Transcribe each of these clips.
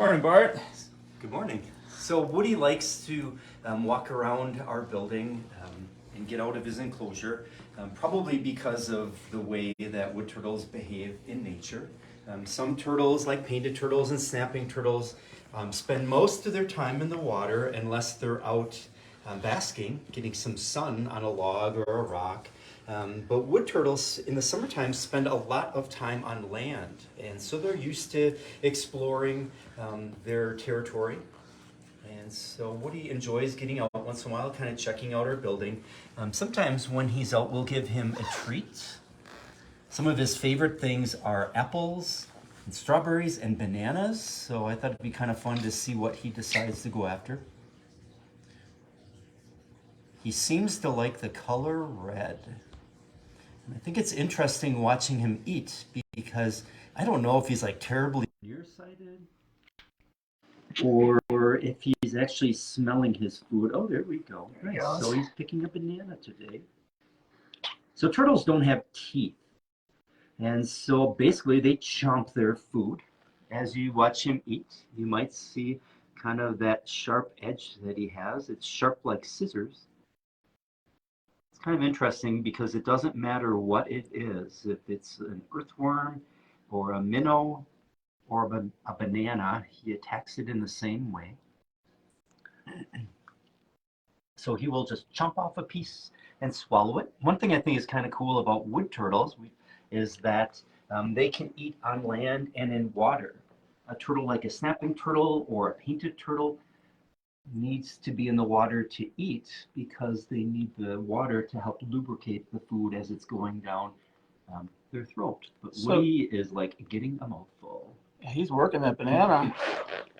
morning, Bart. Good morning. So Woody likes to walk around our building and get out of his enclosure, probably because of the way that wood turtles behave in nature. Some turtles, like painted turtles and snapping turtles, spend most of their time in the water unless they're out basking, getting some sun on a log or a rock. But wood turtles in the summertime spend a lot of time on land, and so they're used to exploring their territory. And so Woody enjoys getting out once in a while, kind of checking out our building. Sometimes when he's out, we'll give him a treat. Some of his favorite things are apples and strawberries and bananas, so I thought it'd be kind of fun to see what he decides to go after. He seems to like the color red. And I think it's interesting watching him eat because I don't know if he's like terribly nearsighted or if he's actually smelling his food. Oh, there we go. Nice. So he's picking a banana today. So turtles don't have teeth. And so basically they chomp their food. As you watch him eat, you might see kind of that sharp edge that he has. It's sharp like scissors. It's kind of interesting because it doesn't matter what it is. If it's an earthworm or a minnow or a banana, he attacks it in the same way. So he will just chomp off a piece and swallow it. One thing I think is kind of cool about wood turtles is that they can eat on land and in water. A turtle like a snapping turtle or a painted turtle needs to be in the water to eat because they need the water to help lubricate the food as it's going down their throat. But Woody is like getting a mouthful. He's working that banana.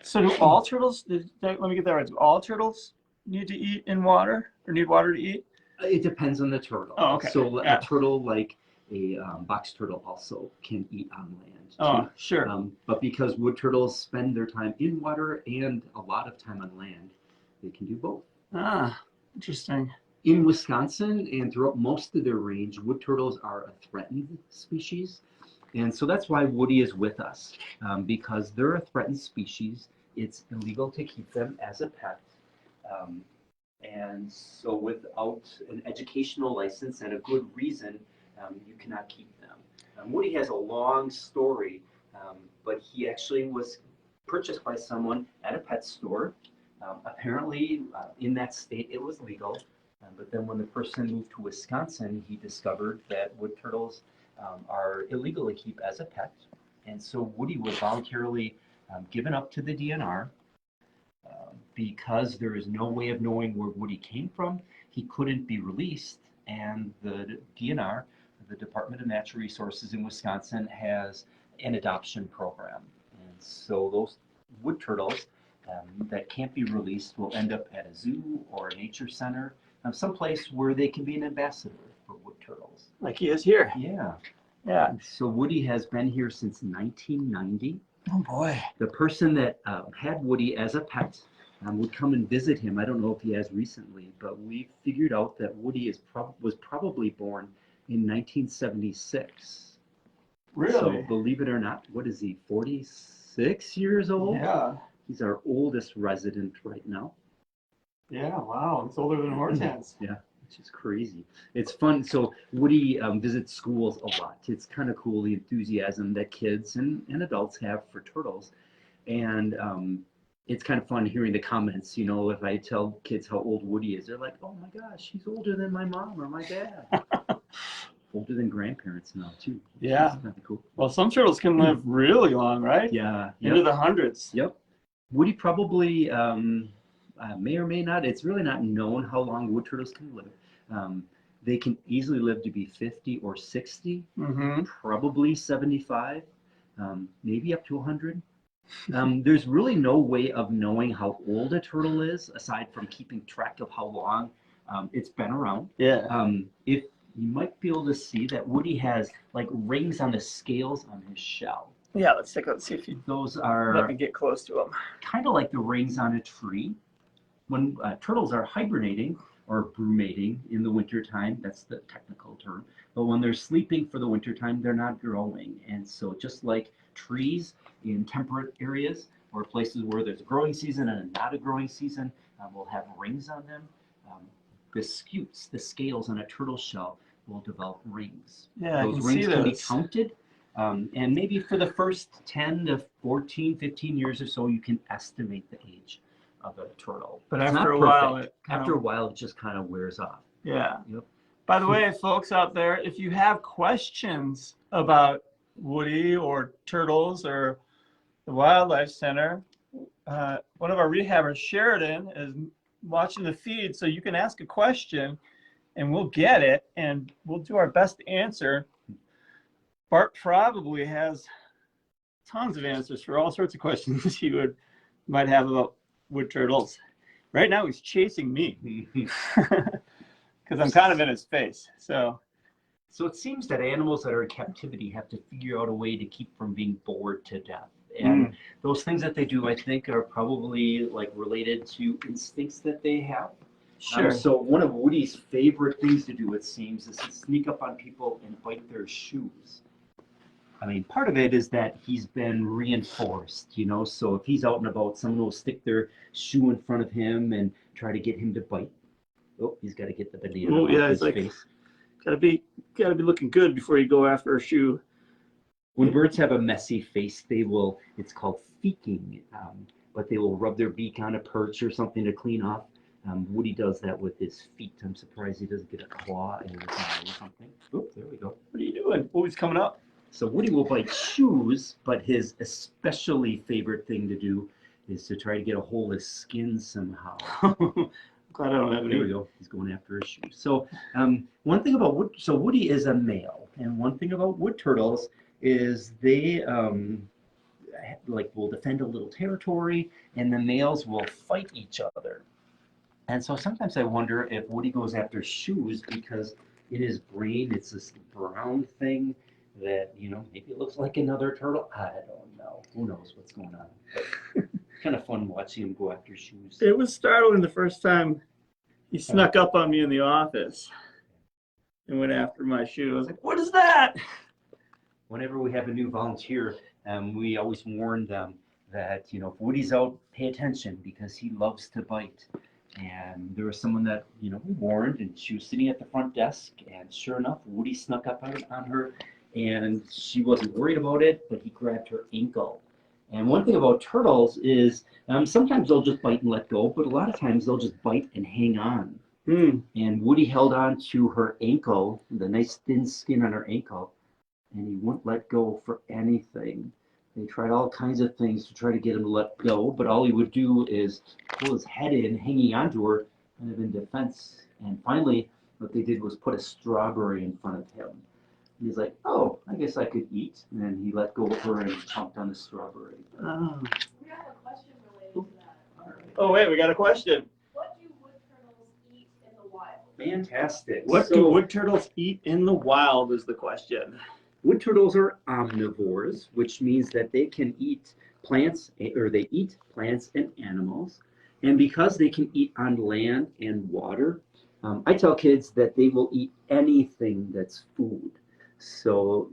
So do all turtles, let me get that right, do all turtles need to eat in water or need water to eat? It depends on the turtle. Oh, okay. So a turtle like a box turtle also can eat on land too. Oh, sure. But because wood turtles spend their time in water and a lot of time on land, they can do both. Ah, interesting. In Wisconsin and throughout most of their range, wood turtles are a threatened species. And so that's why Woody is with us, because they're a threatened species. It's illegal to keep them as a pet. And so without an educational license and a good reason, you cannot keep them. Woody has a long story, but he actually was purchased by someone at a pet store. Apparently, in that state, it was legal. But then when the person moved to Wisconsin, he discovered that wood turtles are illegal to keep as a pet. And so Woody was voluntarily given up to the DNR. Because there is no way of knowing where Woody came from, he couldn't be released. And the DNR, the Department of Natural Resources in Wisconsin, has an adoption program. And so those wood turtles that can't be released will end up at a zoo or a nature center, someplace where they can be an ambassador for wood turtles. Like he is here. Yeah. Yeah. So Woody has been here since 1990. Oh boy. The person that had Woody as a pet would come and visit him. I don't know if he has recently, but we figured out that Woody was probably born in 1976. Really? So believe it or not, what is he, 46 years old? Yeah. He's our oldest resident right now. Yeah, wow. It's older than Hortense. Yeah, which is crazy. It's fun. So Woody visits schools a lot. It's kind of cool, the enthusiasm that kids and adults have for turtles. And it's kind of fun hearing the comments. You know, if I tell kids how old Woody is, they're like, oh my gosh, he's older than my mom or my dad. Older than grandparents now, too. Yeah. That's kind of cool. Well, some turtles can live really long, right? Yeah. Into the hundreds. Yep. Woody probably may or may not. It's really not known how long wood turtles can live. They can easily live to be 50 or 60, probably 75, maybe up to 100. There's really no way of knowing how old a turtle is aside from keeping track of how long it's been around. Yeah. If you might be able to see that Woody has like rings on the scales on his shell. Yeah, let's see if you Those are let me get close to them. Kind of like the rings on a tree. When turtles are hibernating or brumating in the wintertime, that's the technical term, but when they're sleeping for the wintertime, they're not growing. And so just like trees in temperate areas or for places where there's a growing season and not a growing season. Will have rings on them. The scutes, the scales on a turtle shell, will develop rings. Yeah, I Those can rings see can be those. counted. And maybe for the first 10 to 14, 15 years or so, you can estimate the age of a turtle. But It's after not a while, perfect. it kind After a of, while, it just kind of wears off. yeah. Yep. By the way, folks out there, if you have questions about Woody or turtles or the Wildlife Center, one of our rehabbers, Sheridan, is watching the feed, so you can ask a question and we'll get it and we'll do our best to answer. Bart probably has tons of answers for all sorts of questions he might have about wood turtles. Right now he's chasing me because I'm kind of in his face. So it seems that animals that are in captivity have to figure out a way to keep from being bored to death. And those things that they do, I think, are probably like related to instincts that they have. sure. So one of Woody's favorite things to do, it seems, is to sneak up on people and bite their shoes. I mean, part of it is that he's been reinforced, you know, so if he's out and about, someone will stick their shoe in front of him and try to get him to bite. Oh, he's got to get the banana Oh, yeah, off his it's like, face. gotta be looking good before you go after a shoe. When birds have a messy face, they will, it's called feeking, but they will rub their beak on a perch or something to clean off. Woody does that with his feet. I'm surprised he doesn't get a claw in his eye or something. Oh, there we go. What are you doing? Oh, he's coming up. So Woody will bite shoes, but his especially favorite thing to do is to try to get a hold of skin somehow. Glad I don't have There we any. go. He's going after his shoes. So one thing about wood, so Woody is a male, and one thing about wood turtles is they like will defend a little territory, and the males will fight each other. And so sometimes I wonder if Woody goes after shoes because in his brain it's this brown thing that, you know, maybe it looks like another turtle. I don't know. Who knows what's going on? But kind of fun watching him go after shoes. It was startling the first time he snuck up on me in the office and went after my shoe. I was like, what is that? Whenever we have a new volunteer, we always warn them that, you know, if Woody's out, pay attention because he loves to bite. And there was someone that, you know, we warned, and she was sitting at the front desk, and sure enough, Woody snuck up on her, and she wasn't worried about it, but he grabbed her ankle. And one thing about turtles is sometimes they'll just bite and let go, but a lot of times they'll just bite and hang on. And Woody held on to her ankle, the nice thin skin on her ankle, and he wouldn't let go for anything. They tried all kinds of things to try to get him to let go, but all he would do is pull his head in, hanging onto her, kind of in defense. And finally, what they did was put a strawberry in front of him. And he's like, oh, I guess I could eat. And then he let go of her and chomped on the strawberry. Oh. We have a question related to that. All right. Oh, wait, we got a question. What do wood turtles eat in the wild? Fantastic. What do wood turtles eat in the wild is the question. Wood turtles are omnivores, which means that they can eat plants, or they eat plants and animals. And because they can eat on land and water, I tell kids that they will eat anything that's food. So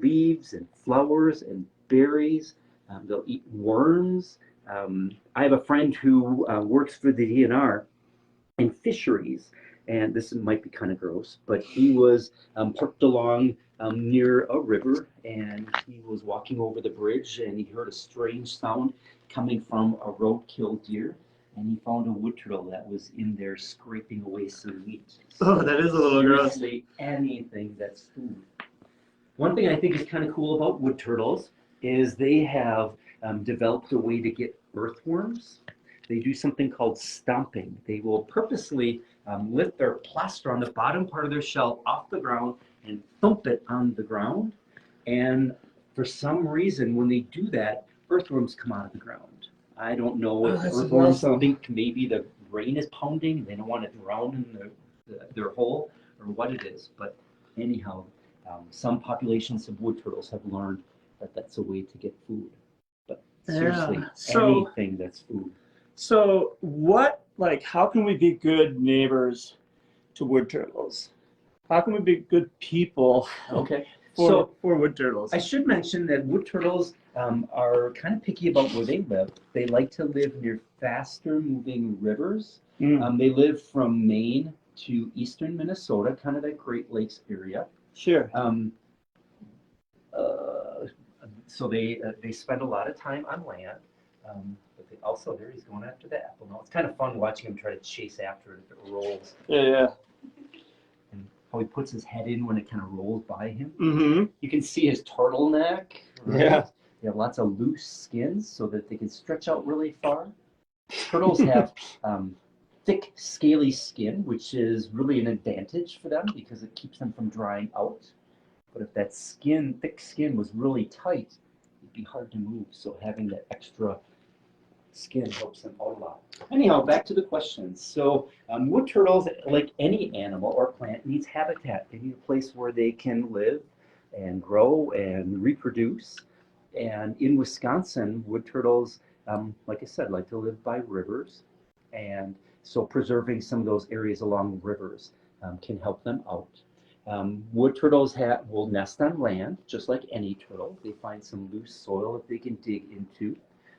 leaves and flowers and berries, they'll eat worms. I have a friend who works for the DNR in fisheries, and this might be kind of gross, but he was parked along near a river, and he was walking over the bridge, and he heard a strange sound coming from a roadkill deer, and he found a wood turtle that was in there scraping away some meat. Oh, that is a little gross. Seriously, anything that's food. One thing I think is kind of cool about wood turtles is they have developed a way to get earthworms. They do something called stomping. They will purposely lift their plaster on the bottom part of their shell off the ground and thump it on the ground. And for some reason, when they do that, earthworms come out of the ground. I don't know if that's earthworms awesome. think maybe the rain is pounding, they don't want to drown in their hole, or what it is. But anyhow, some populations of wood turtles have learned that that's a way to get food. But seriously, Yeah. So- anything that's food. So how can we be good neighbors to wood turtles? How can we be good people Okay. for wood turtles? I should mention that wood turtles are kind of picky about where they live. They like to live near faster moving rivers. They live from Maine to eastern Minnesota, kind of that Great Lakes area. Sure. So they spend a lot of time on land. But they also, there he's going after the apple. Now it's kind of fun watching him try to chase after it if it rolls. Yeah. And how he puts his head in when it kind of rolls by him. Mm-hmm. You can see his turtleneck. Right? Yeah. They have lots of loose skins so that they can stretch out really far. Turtles have thick, scaly skin, which is really an advantage for them because it keeps them from drying out. But if that thick skin was really tight, it'd be hard to move. So having that extra skin helps them out a lot. Anyhow, back to the questions. So wood turtles, like any animal or plant, needs habitat. They need a place where they can live and grow and reproduce. And in Wisconsin, wood turtles, like I said, like to live by rivers. And so preserving some of those areas along rivers can help them out. Wood turtles will nest on land, just like any turtle. They find some loose soil that they can dig into.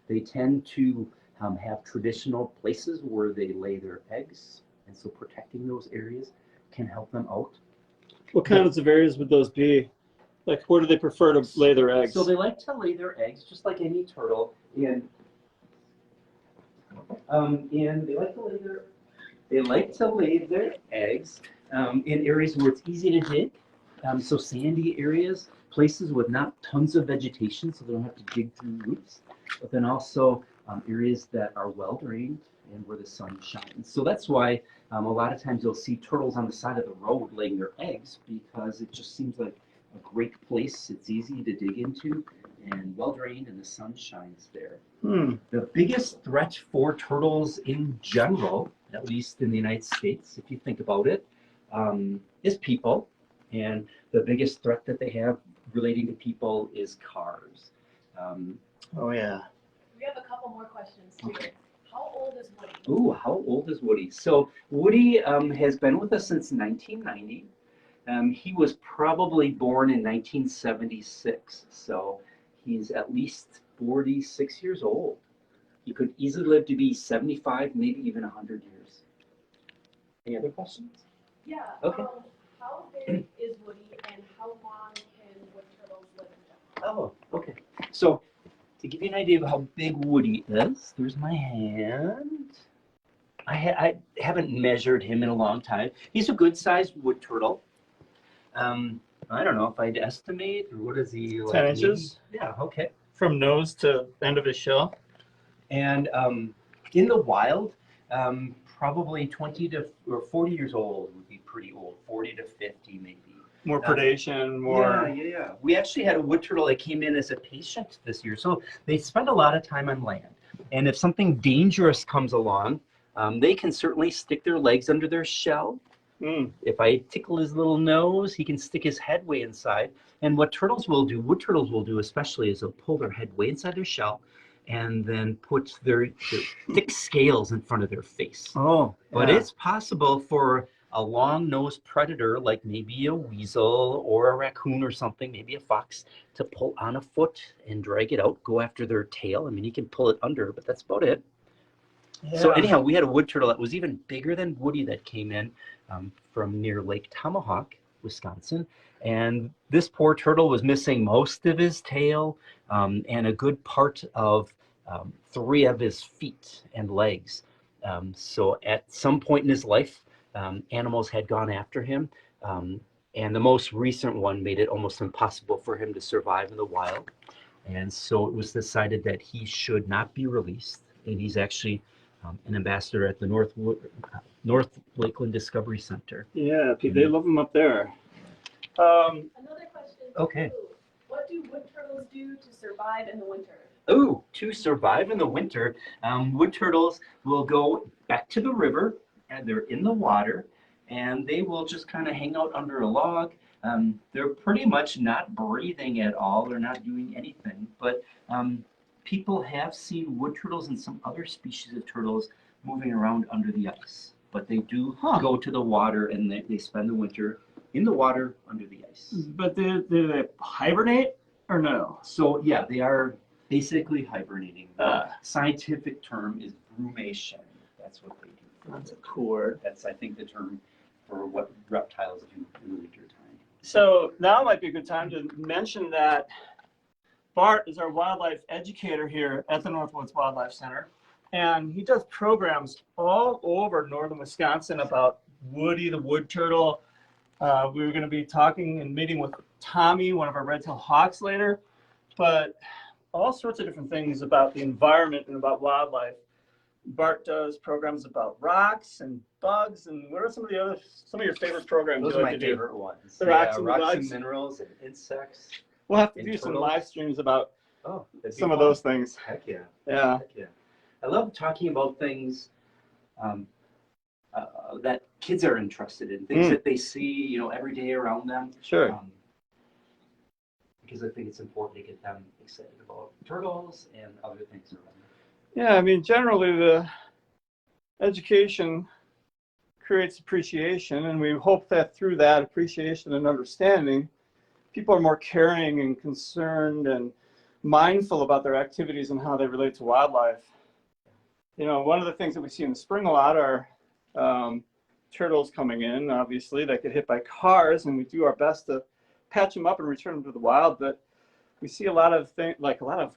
They tend to have traditional places where they lay their eggs, and so protecting those areas can help them out. What kinds of areas would those be? Like, where do they prefer to lay their eggs? So they like to lay their eggs, just like any turtle, and they like to lay their eggs in areas where it's easy to dig. So sandy areas, places with not tons of vegetation, so they don't have to dig through roots. But then also areas that are well drained and where the sun shines. So that's why a lot of times you'll see turtles on the side of the road laying their eggs, because it just seems like a great place. It's easy to dig into and well drained, and the sun shines there. The biggest threat for turtles in general, at least in the United States, if you think about it, is people. And the biggest threat that they have relating to people is cars. Oh, yeah. We have a couple more questions too. Okay. How old is Woody? Ooh, how old is Woody? So Woody has been with us since 1990. He was probably born in 1976, so he's at least 46 years old. He could easily live to be 75, maybe even 100 years. Any other questions? Yeah. Okay. How big is Woody and how long can wood turtles live in general? Oh, okay. So to give you an idea of how big Woody is, there's my hand. I haven't measured him in a long time. He's a good-sized wood turtle. I don't know if I'd estimate, or what is he? 10 inches? Yeah, okay. From nose to end of his shell? And in the wild, probably 20 to or 40 years old would be pretty old. 40 to 50 maybe. More predation, more... Yeah. We actually had a wood turtle that came in as a patient this year. So they spend a lot of time on land. And if something dangerous comes along, they can certainly stick their legs under their shell. If I tickle his little nose, he can stick his head way inside. And what turtles will do, wood turtles will do especially, is they'll pull their head way inside their shell and then put their thick scales in front of their face. Oh, yeah. But it's possible for a long-nosed predator, like maybe a weasel or a raccoon or something, maybe a fox, to pull on a foot and drag it out, go after their tail. I mean, he can pull it under, but that's about it. Yeah. So anyhow, we had a wood turtle that was even bigger than Woody that came in from near Lake Tomahawk, Wisconsin. And this poor turtle was missing most of his tail and a good part of 3 of his feet and legs. So at some point in his life, animals had gone after him. And the most recent one made it almost impossible for him to survive in the wild. And so it was decided that he should not be released. And he's actually an ambassador at the North Lakeland Discovery Center. Yeah, they love them up there. Another question. Okay. Too. What do wood turtles do to survive in the winter? Oh, to survive in the winter, wood turtles will go back to the river, and they're in the water, and they will just kind of hang out under a log. They're pretty much not breathing at all. They're not doing anything. But people have seen wood turtles and some other species of turtles moving around under the ice. But they do go to the water, and they spend the winter in the water under the ice. But do they hibernate or no? So yeah, they are Basically hibernating. The scientific term is brumation. That's what they do. That's a cool word. That's, I think, the term for what reptiles do in the winter time. So now might be a good time to mention that Bart is our wildlife educator here at the Northwoods Wildlife Center. And he does programs all over northern Wisconsin about Woody the wood turtle. We were going to be talking and meeting with Tommy, one of our red-tailed hawks later, but all sorts of different things about the environment and about wildlife. Bart does programs about rocks and bugs, and what are some of your favorite programs? Those you are like my to favorite ones. The rocks and rocks bugs. and minerals and insects. We'll have to and do some turtles. live streams about That'd be some of fun. those things. Heck yeah. Yeah. Heck yeah. I love talking about things that kids are interested in, things that they see, every day around them. Sure. Because I think it's important to get them excited about turtles and other things around them. Yeah, I mean, generally the education creates appreciation, and we hope that through that appreciation and understanding, people are more caring and concerned and mindful about their activities and how they relate to wildlife. One of the things that we see in the spring a lot are turtles coming in, obviously, that get hit by cars, and we do our best to patch them up and return them to the wild. But we see a lot of things, like a lot of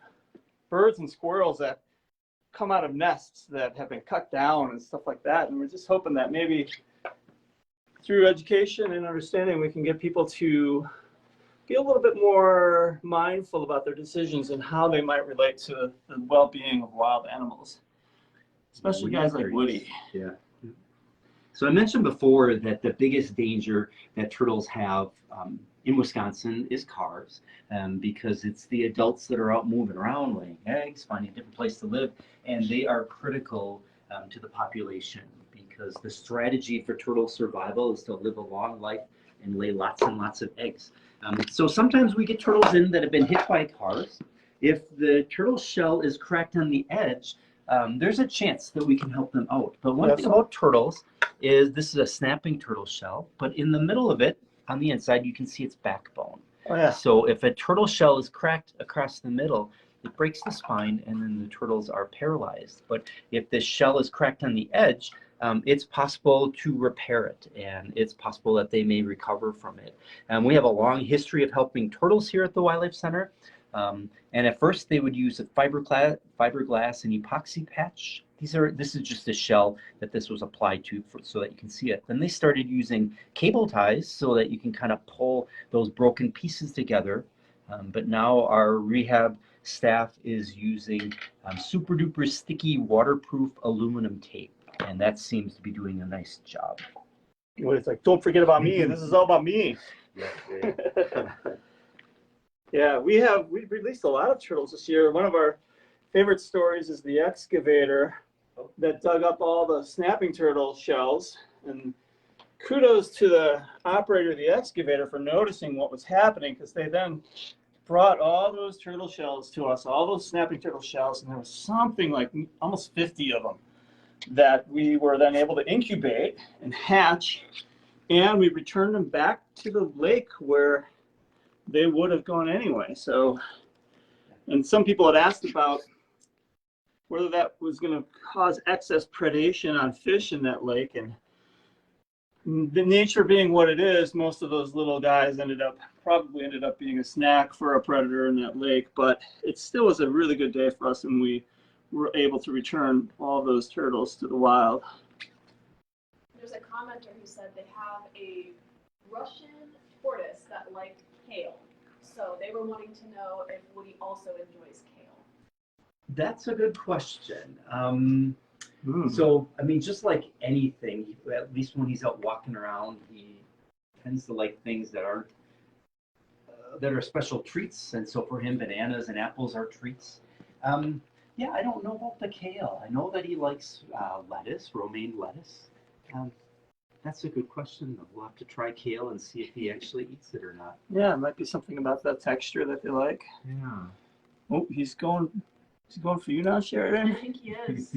birds and squirrels that come out of nests that have been cut down and stuff like that. And we're just hoping that maybe through education and understanding, we can get people to be a little bit more mindful about their decisions and how they might relate to the well-being of wild animals, especially guys like Woody. Yeah. So I mentioned before that the biggest danger that turtles have in Wisconsin is cars, because it's the adults that are out moving around, laying eggs, finding a different place to live, and they are critical to the population, because the strategy for turtle survival is to live a long life and lay lots and lots of eggs. So sometimes we get turtles in that have been hit by cars. If the turtle shell is cracked on the edge, there's a chance that we can help them out. But one thing about turtles is this is a snapping turtle shell, but in the middle of it, on the inside, you can see its backbone. Oh, yeah. So if a turtle shell is cracked across the middle, it breaks the spine and then the turtles are paralyzed. But if the shell is cracked on the edge, it's possible to repair it, and it's possible that they may recover from it. We have a long history of helping turtles here at the Wildlife Center. And at first they would use a fiberglass and epoxy patch. This is just a shell that this was applied to so that you can see it. Then they started using cable ties so that you can kind of pull those broken pieces together. But now our rehab staff is using super duper sticky waterproof aluminum tape, and that seems to be doing a nice job. Well, it's like, don't forget about me. This is all about me. Yeah. Yeah, we released a lot of turtles this year. One of our favorite stories is the excavator that dug up all the snapping turtle shells. And kudos to the operator of the excavator for noticing what was happening, because they then brought all those turtle shells to us, all those snapping turtle shells, and there was something like almost 50 of them that we were then able to incubate and hatch, and we returned them back to the lake where they would have gone anyway. So, and some people had asked about whether that was going to cause excess predation on fish in that lake, and the nature being what it is, most of those little guys probably ended up being a snack for a predator in that lake. But it still was a really good day for us, and we were able to return all those turtles to the wild. There's a commenter who said they have a Russian tortoise that liked kale. So they were wanting to know if Woody also enjoys kale. That's a good question. So, I mean, just like anything, at least when he's out walking around, he tends to like things that are special treats. And so for him, bananas and apples are treats. Yeah, I don't know about the kale. I know that he likes lettuce, romaine lettuce. That's a good question. We'll have to try kale and see if he actually eats it or not. Yeah, it might be something about that texture that they like. Yeah. Oh, he's going for you now, Sheridan. I think he is.